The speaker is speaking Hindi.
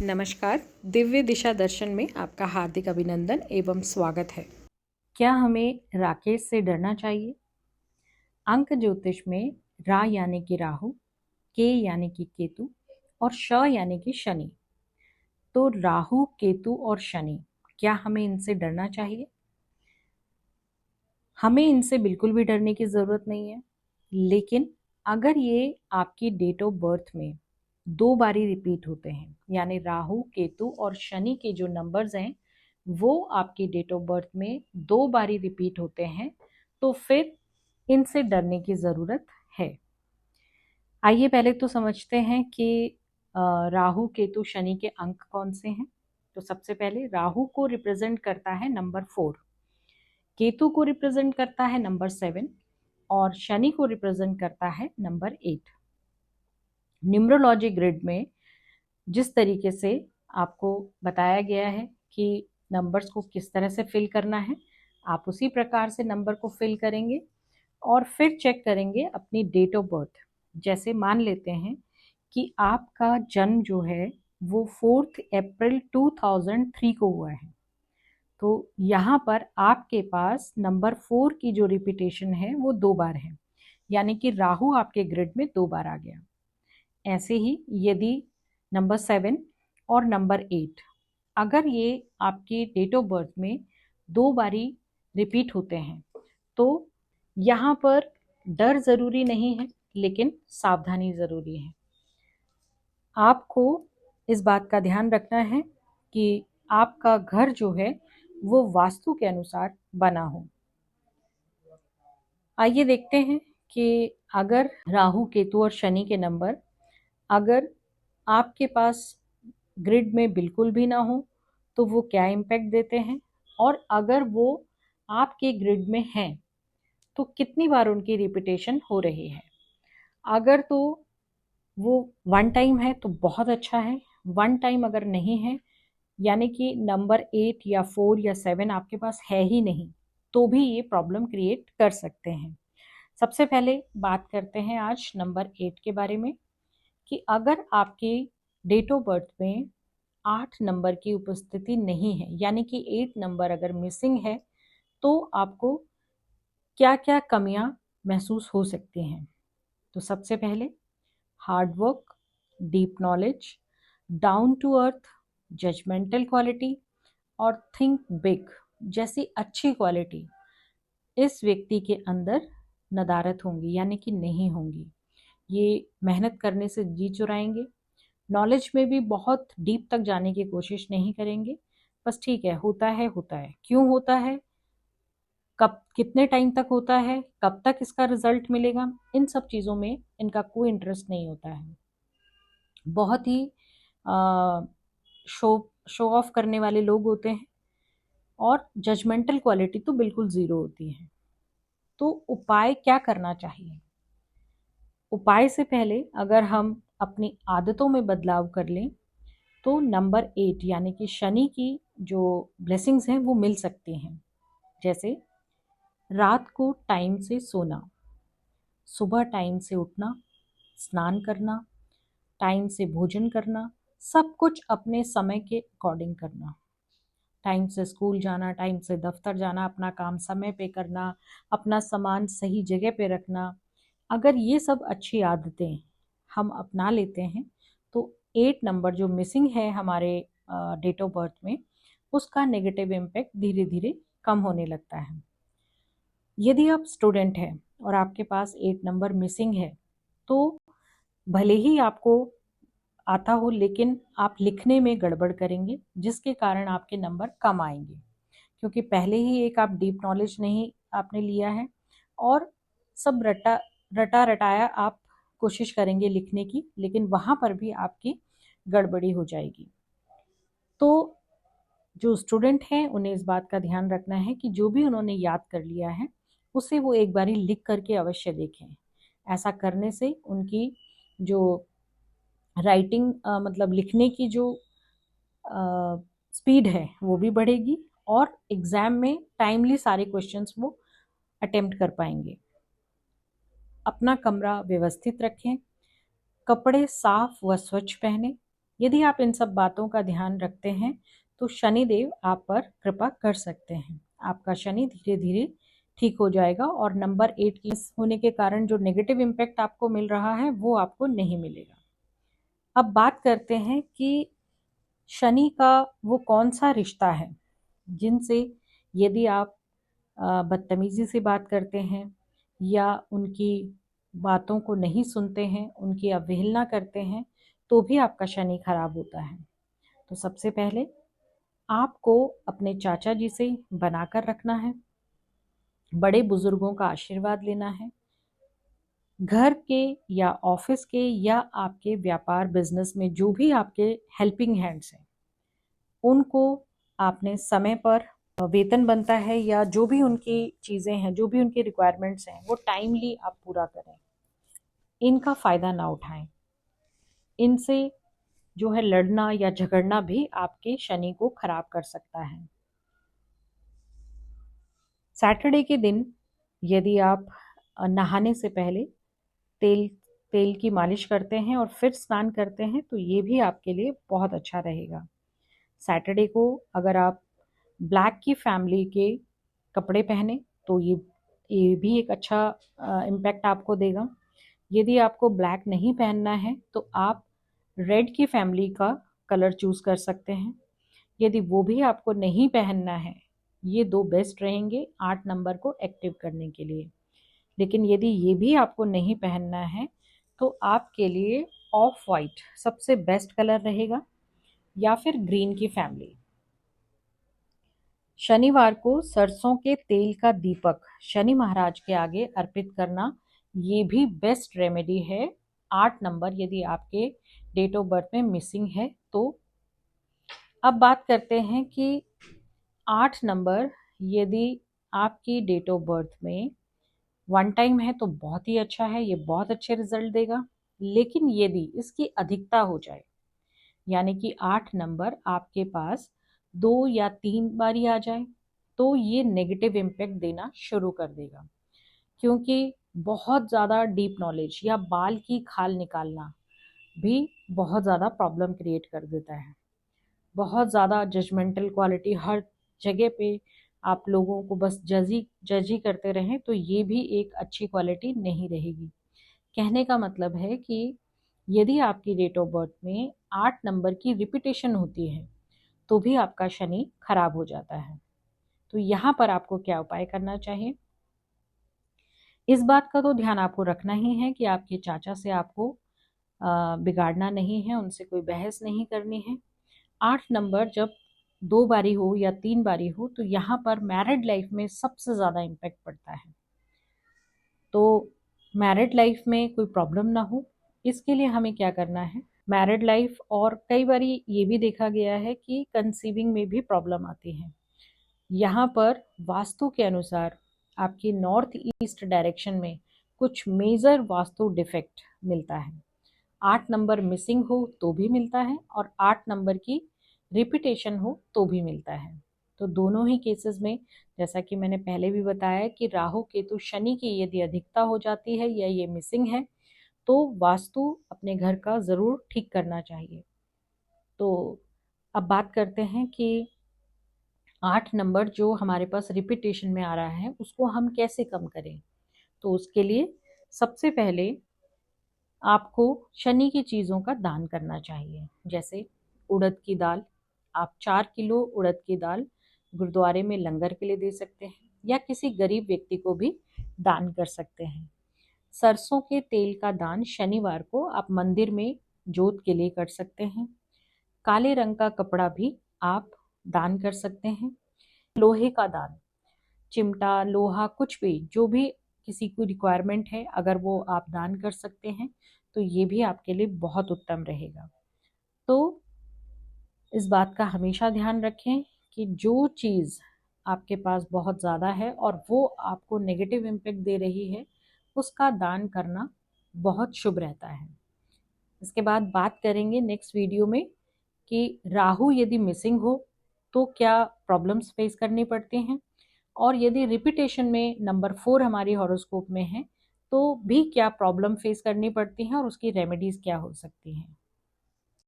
नमस्कार। दिव्य दिशा दर्शन में आपका हार्दिक अभिनंदन एवं स्वागत है। क्या हमें राकेश से डरना चाहिए? अंक ज्योतिष में रा यानी कि राहु, के यानी कि केतु और श यानी कि शनि। तो राहु, केतु और शनि, क्या हमें इनसे डरना चाहिए? हमें इनसे बिल्कुल भी डरने की ज़रूरत नहीं है, लेकिन अगर ये आपकी डेट ऑफ बर्थ में 2 बारी रिपीट होते हैं, यानी राहु, केतु और शनि के जो नंबर्स हैं वो आपकी डेट ऑफ बर्थ में 2 बारी रिपीट होते हैं, तो फिर इनसे डरने की ज़रूरत है। आइए पहले तो समझते हैं कि राहु, केतु, शनि के अंक कौन से हैं। तो सबसे पहले राहु को रिप्रेजेंट करता है नंबर 4, केतु को रिप्रेजेंट करता है नंबर 7 और शनि को रिप्रेजेंट करता है नंबर 8। न्यूमरोलॉजी ग्रिड में जिस तरीके से आपको बताया गया है कि नंबर्स को किस तरह से फिल करना है, आप उसी प्रकार से नंबर को फिल करेंगे और फिर चेक करेंगे अपनी डेट ऑफ बर्थ। जैसे मान लेते हैं कि आपका जन्म जो है वो 4 अप्रैल 2003 को हुआ है, तो यहाँ पर आपके पास नंबर 4 की जो रिपीटेशन है वो 2 बार है, यानी कि राहु आपके ग्रिड में 2 बार आ गया। ऐसे ही यदि नंबर 7 और नंबर 8 अगर ये आपकी डेट ऑफ बर्थ में 2 बारी रिपीट होते हैं, तो यहाँ पर डर ज़रूरी नहीं है, लेकिन सावधानी ज़रूरी है। आपको इस बात का ध्यान रखना है कि आपका घर जो है वो वास्तु के अनुसार बना हो। आइए देखते हैं कि अगर राहु, केतु और शनि के नंबर अगर आपके पास ग्रिड में बिल्कुल भी ना हो तो वो क्या इम्पैक्ट देते हैं, और अगर वो आपके ग्रिड में हैं तो कितनी बार उनकी रिपीटेशन हो रही है। अगर तो वो 1 टाइम है तो बहुत अच्छा है, 1 टाइम अगर नहीं है, यानी कि नंबर 8 या 4 या 7 आपके पास है ही नहीं, तो भी ये प्रॉब्लम क्रिएट कर सकते हैं। सबसे पहले बात करते हैं आज नंबर 8 के बारे में कि अगर आपकी डेट ऑफ बर्थ में 8 नंबर की उपस्थिति नहीं है, यानी कि 8 नंबर अगर मिसिंग है, तो आपको क्या क्या कमियां महसूस हो सकती हैं। तो सबसे पहले hard work, deep knowledge, down to earth, judgemental quality और थिंक बिग जैसी अच्छी क्वालिटी इस व्यक्ति के अंदर नदारत होंगी, यानी कि नहीं होंगी। ये मेहनत करने से जी चुराएंगे, नॉलेज में भी बहुत डीप तक जाने की कोशिश नहीं करेंगे, बस ठीक है, होता है होता है, क्यों होता है, कब, कितने टाइम तक होता है, कब तक इसका रिजल्ट मिलेगा, इन सब चीज़ों में इनका कोई इंटरेस्ट नहीं होता है। बहुत ही शो शो ऑफ करने वाले लोग होते हैं और जजमेंटल क्वालिटी तो बिल्कुल ज़ीरो होती है। तो उपाय क्या करना चाहिए? उपाय से पहले अगर हम अपनी आदतों में बदलाव कर लें तो नंबर 8 यानी कि शनि की जो ब्लेसिंग्स हैं वो मिल सकती हैं। जैसे रात को टाइम से सोना, सुबह टाइम से उठना, स्नान करना, टाइम से भोजन करना, सब कुछ अपने समय के अकॉर्डिंग करना, टाइम से स्कूल जाना, टाइम से दफ्तर जाना, अपना काम समय पे करना, अपना सामान सही जगह पे रखना। अगर ये सब अच्छी आदतें हम अपना लेते हैं तो 8 नंबर जो मिसिंग है हमारे डेट ऑफ बर्थ में, उसका नेगेटिव इम्पैक्ट धीरे धीरे कम होने लगता है। यदि आप स्टूडेंट हैं और आपके पास 8 नंबर मिसिंग है, तो भले ही आपको आता हो, लेकिन आप लिखने में गड़बड़ करेंगे, जिसके कारण आपके नंबर कम आएंगे, क्योंकि पहले ही एक आप डीप नॉलेज नहीं आपने लिया है और सब रटा रटाया आप कोशिश करेंगे लिखने की, लेकिन वहाँ पर भी आपकी गड़बड़ी हो जाएगी। तो जो स्टूडेंट हैं उन्हें इस बात का ध्यान रखना है कि जो भी उन्होंने याद कर लिया है उसे वो एक बारी लिख करके अवश्य देखें। ऐसा करने से उनकी जो राइटिंग मतलब लिखने की जो स्पीड है वो भी बढ़ेगी और एग्ज़ाम में टाइमली सारे क्वेश्चंस वो अटेम्प्ट कर पाएंगे। अपना कमरा व्यवस्थित रखें, कपड़े साफ व स्वच्छ पहने, यदि आप इन सब बातों का ध्यान रखते हैं तो शनिदेव आप पर कृपा कर सकते हैं। आपका शनि धीरे धीरे ठीक हो जाएगा और नंबर 8 की होने के कारण जो नेगेटिव इम्पैक्ट आपको मिल रहा है वो आपको नहीं मिलेगा। अब बात करते हैं कि शनि का वो कौन सा रिश्ता है जिनसे यदि आप बदतमीजी से बात करते हैं या उनकी बातों को नहीं सुनते हैं, उनकी अवहेलना करते हैं, तो भी आपका शनि खराब होता है। तो सबसे पहले आपको अपने चाचा जी से बनाकर रखना है, बड़े बुजुर्गों का आशीर्वाद लेना है। घर के या ऑफिस के या आपके व्यापार बिजनेस में जो भी आपके हेल्पिंग हैंड्स हैं उनको आपने समय पर वेतन बनता है या जो भी उनकी चीज़ें हैं, जो भी उनकी रिक्वायरमेंट्स हैं, वो टाइमली आप पूरा करें। इनका फ़ायदा ना उठाएं। इनसे जो है लड़ना या झगड़ना भी आपके शनि को खराब कर सकता है। सैटरडे के दिन यदि आप नहाने से पहले तेल तेल की मालिश करते हैं और फिर स्नान करते हैं तो ये भी आपके लिए बहुत अच्छा रहेगा। सैटरडे को अगर आप ब्लैक की फैमिली के कपड़े पहने तो ये भी एक अच्छा इम्पैक्ट आपको देगा। यदि आपको ब्लैक नहीं पहनना है तो आप रेड की फैमिली का कलर चूज़ कर सकते हैं। यदि वो भी आपको नहीं पहनना है, ये दो बेस्ट रहेंगे 8 नंबर को एक्टिव करने के लिए। लेकिन यदि ये भी आपको नहीं पहनना है तो आपके लिए ऑफ वाइट सबसे बेस्ट कलर रहेगा या फिर ग्रीन की फैमिली। शनिवार को सरसों के तेल का दीपक शनि महाराज के आगे अर्पित करना ये भी बेस्ट रेमेडी है। 8 नंबर यदि आपके डेट ऑफ बर्थ में मिसिंग है तो। अब बात करते हैं कि 8 नंबर यदि आपकी डेट ऑफ बर्थ में 1 टाइम है तो बहुत ही अच्छा है, ये बहुत अच्छे रिजल्ट देगा। लेकिन यदि इसकी अधिकता हो जाए यानी कि 8 नंबर आपके पास 2 या 3 बारी आ जाए तो ये नेगेटिव इम्पैक्ट देना शुरू कर देगा। क्योंकि बहुत ज़्यादा डीप नॉलेज या बाल की खाल निकालना भी बहुत ज़्यादा प्रॉब्लम क्रिएट कर देता है। बहुत ज़्यादा जजमेंटल क्वालिटी हर जगह पे आप लोगों को बस जज ही करते रहें तो ये भी एक अच्छी क्वालिटी नहीं रहेगी। कहने का मतलब है कि यदि आपकी डेट ऑफ बर्थ में 8 नंबर की रिपीटेशन होती है तो भी आपका शनि खराब हो जाता है। तो यहाँ पर आपको क्या उपाय करना चाहिए? इस बात का तो ध्यान आपको रखना ही है कि आपके चाचा से आपको बिगाड़ना नहीं है, उनसे कोई बहस नहीं करनी है। 8 नंबर जब 2 बारी हो या 3 बारी हो तो यहाँ पर मैरिड लाइफ में सबसे ज़्यादा इम्पैक्ट पड़ता है। तो मैरिड लाइफ में कोई प्रॉब्लम ना हो इसके लिए हमें क्या करना है? मैरिड लाइफ और कई बारी ये भी देखा गया है कि कंसीविंग में भी प्रॉब्लम आती है। यहाँ पर वास्तु के अनुसार आपकी नॉर्थ ईस्ट डायरेक्शन में कुछ मेजर वास्तु डिफेक्ट मिलता है। 8 नंबर मिसिंग हो तो भी मिलता है और 8 नंबर की रिपीटेशन हो तो भी मिलता है। तो दोनों ही केसेस में जैसा कि मैंने पहले भी बताया कि राहु केतु शनि की यदि अधिकता हो जाती है या ये मिसिंग है तो वास्तु अपने घर का ज़रूर ठीक करना चाहिए। तो अब बात करते हैं कि 8 नंबर जो हमारे पास रिपीटेशन में आ रहा है उसको हम कैसे कम करें। तो उसके लिए सबसे पहले आपको शनि की चीज़ों का दान करना चाहिए। जैसे उड़द की दाल, आप 4 किलो उड़द की दाल गुरुद्वारे में लंगर के लिए दे सकते हैं या किसी गरीब व्यक्ति को भी दान कर सकते हैं। सरसों के तेल का दान शनिवार को आप मंदिर में जोत के लिए कर सकते हैं। काले रंग का कपड़ा भी आप दान कर सकते हैं। लोहे का दान, चिमटा, लोहा, कुछ भी जो भी किसी को रिक्वायरमेंट है अगर वो आप दान कर सकते हैं तो ये भी आपके लिए बहुत उत्तम रहेगा। तो इस बात का हमेशा ध्यान रखें कि जो चीज़ आपके पास बहुत ज़्यादा है और वो आपको नेगेटिव इम्पैक्ट दे रही है उसका दान करना बहुत शुभ रहता है। इसके बाद बात करेंगे नेक्स्ट वीडियो में कि राहु यदि मिसिंग हो तो क्या प्रॉब्लम्स फेस करनी पड़ती हैं और यदि रिपीटेशन में नंबर 4 हमारी हॉरोस्कोप में है तो भी क्या प्रॉब्लम फेस करनी पड़ती हैं और उसकी रेमेडीज क्या हो सकती हैं।